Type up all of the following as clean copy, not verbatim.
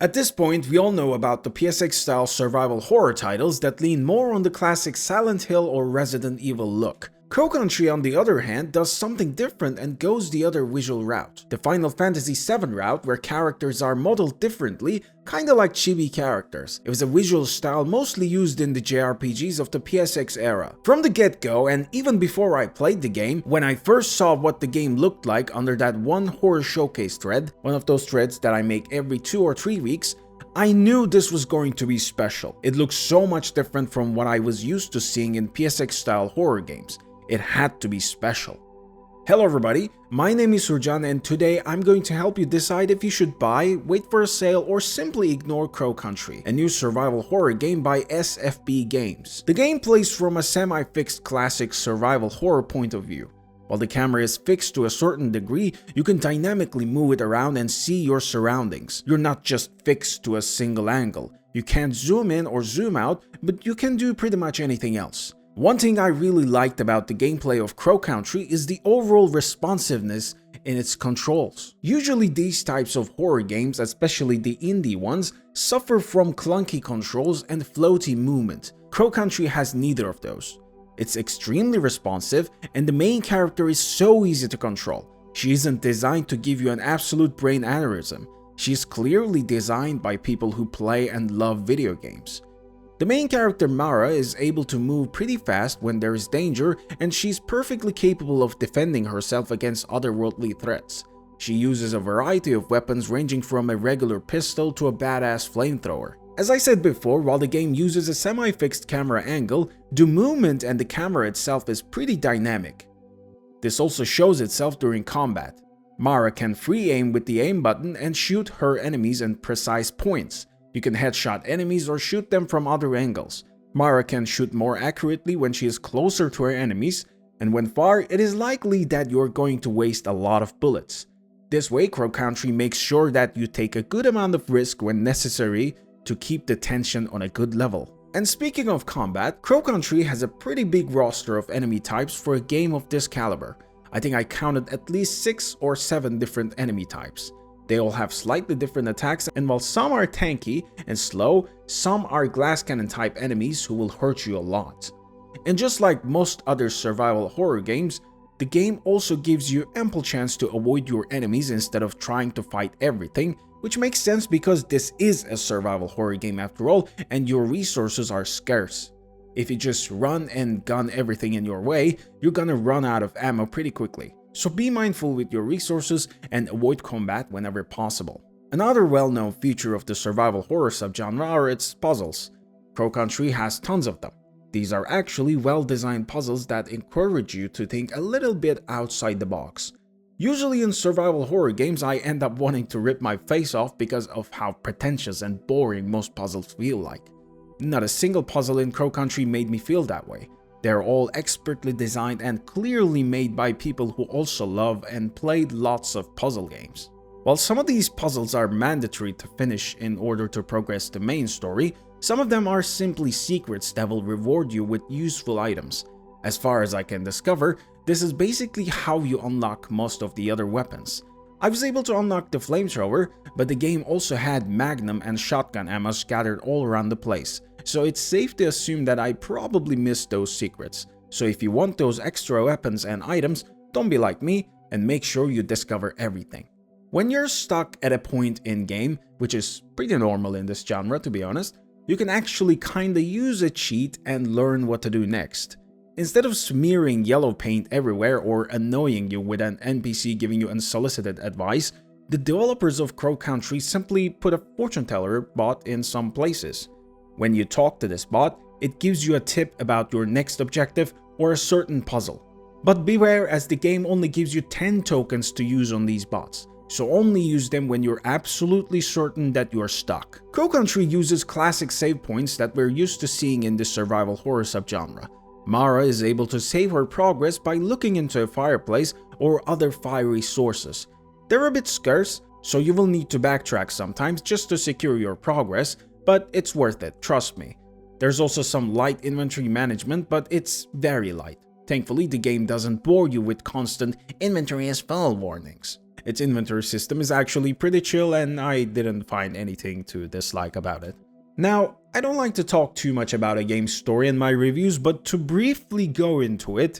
At this point, we all know about the PSX-style survival horror titles that lean more on the classic Silent Hill or Resident Evil look. Crow Country, on the other hand, does something different and goes the other visual route. The Final Fantasy VII route, where characters are modeled differently, kinda like chibi characters. It was a visual style mostly used in the JRPGs of the PSX era. From the get-go, and even before I played the game, when I first saw what the game looked like under that one horror showcase thread, one of those threads that I make every 2 or 3 weeks, I knew this was going to be special. It looks so much different from what I was used to seeing in PSX-style horror games. It had to be special. Hello everybody, my name is Surjan and today I'm going to help you decide if you should buy, wait for a sale, or simply ignore Crow Country, a new survival horror game by SFB Games. The game plays from a semi-fixed classic survival horror point of view. While the camera is fixed to a certain degree, you can dynamically move it around and see your surroundings. You're not just fixed to a single angle. You can't zoom in or zoom out, but you can do pretty much anything else. One thing I really liked about the gameplay of Crow Country is the overall responsiveness in its controls. Usually these types of horror games, especially the indie ones, suffer from clunky controls and floaty movement. Crow Country has neither of those. It's extremely responsive and the main character is so easy to control. She isn't designed to give you an absolute brain aneurysm. She's clearly designed by people who play and love video games. The main character Mara is able to move pretty fast when there is danger, and she's perfectly capable of defending herself against otherworldly threats. She uses a variety of weapons ranging from a regular pistol to a badass flamethrower. As I said before, while the game uses a semi-fixed camera angle, the movement and the camera itself is pretty dynamic. This also shows itself during combat. Mara can free aim with the aim button and shoot her enemies in precise points. You can headshot enemies or shoot them from other angles. Mara can shoot more accurately when she is closer to her enemies, and when far, it is likely that you're going to waste a lot of bullets. This way, Crow Country makes sure that you take a good amount of risk when necessary to keep the tension on a good level. And speaking of combat, Crow Country has a pretty big roster of enemy types for a game of this caliber. I think I counted at least 6 or 7 different enemy types. They all have slightly different attacks, and while some are tanky and slow, some are glass cannon type enemies who will hurt you a lot. And just like most other survival horror games, the game also gives you ample chance to avoid your enemies instead of trying to fight everything, which makes sense because this is a survival horror game after all, and your resources are scarce. If you just run and gun everything in your way, you're gonna run out of ammo pretty quickly. So be mindful with your resources and avoid combat whenever possible. Another well-known feature of the survival horror subgenre are its puzzles. Crow Country has tons of them. These are actually well-designed puzzles that encourage you to think a little bit outside the box. Usually in survival horror games, I end up wanting to rip my face off because of how pretentious and boring most puzzles feel like. Not a single puzzle in Crow Country made me feel that way. They're all expertly designed and clearly made by people who also love and played lots of puzzle games. While some of these puzzles are mandatory to finish in order to progress the main story, some of them are simply secrets that will reward you with useful items. As far as I can discover, this is basically how you unlock most of the other weapons. I was able to unlock the flamethrower, but the game also had magnum and shotgun ammo scattered all around the place. So it's safe to assume that I probably missed those secrets. So if you want those extra weapons and items, don't be like me and make sure you discover everything. When you're stuck at a point in game, which is pretty normal in this genre to be honest, you can actually kinda use a cheat and learn what to do next. Instead of smearing yellow paint everywhere or annoying you with an NPC giving you unsolicited advice, the developers of Crow Country simply put a fortune teller bot in some places. When you talk to this bot, it gives you a tip about your next objective or a certain puzzle. But beware, as the game only gives you 10 tokens to use on these bots, so only use them when you're absolutely certain that you're stuck. Crow Country uses classic save points that we're used to seeing in the survival horror subgenre. Mara is able to save her progress by looking into a fireplace or other fiery sources. They're a bit scarce, so you will need to backtrack sometimes just to secure your progress, but it's worth it, trust me. There's also some light inventory management, but it's very light. Thankfully, the game doesn't bore you with constant "inventory is full" warnings. Its inventory system is actually pretty chill and I didn't find anything to dislike about it. Now, I don't like to talk too much about a game's story in my reviews, but to briefly go into it,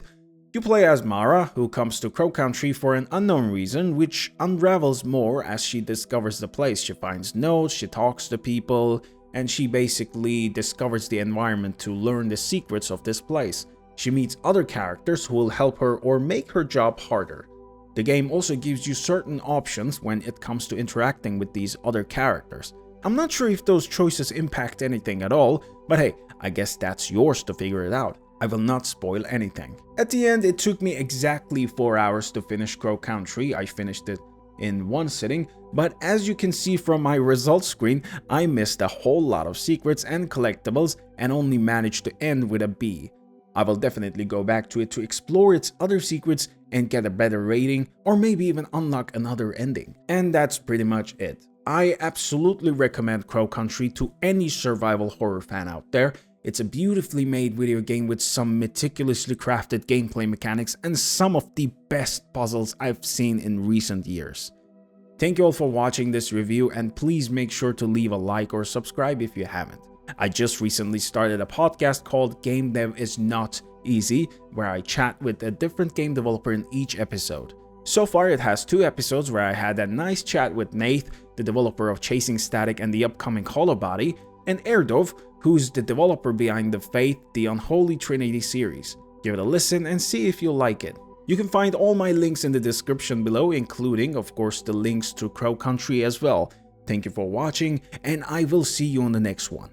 you play as Mara, who comes to Crow Country for an unknown reason, which unravels more as she discovers the place. She finds notes, she talks to people, and she basically discovers the environment to learn the secrets of this place. She meets other characters who will help her or make her job harder. The game also gives you certain options when it comes to interacting with these other characters. I'm not sure if those choices impact anything at all, but hey, I guess that's yours to figure it out. I will not spoil anything. At the end, it took me exactly 4 hours to finish Crow Country. I finished it in one sitting, but as you can see from my results screen, I missed a whole lot of secrets and collectibles and only managed to end with a B. I will definitely go back to it to explore its other secrets and get a better rating, or maybe even unlock another ending. And that's pretty much it. I absolutely recommend Crow Country to any survival horror fan out there. It's a beautifully made video game with some meticulously crafted gameplay mechanics and some of the best puzzles I've seen in recent years. Thank you all for watching this review, and please make sure to leave a like or subscribe if you haven't. I just recently started a podcast called Game Dev is Not Easy, where I chat with a different game developer in each episode. So far it has 2 episodes where I had a nice chat with Nate, the developer of Chasing Static and the upcoming Hollow Body, and Erdov, who's the developer behind the Faith, the Unholy Trinity series. Give it a listen and see if you'll like it. You can find all my links in the description below, including, of course, the links to Crow Country as well. Thank you for watching, and I will see you on the next one.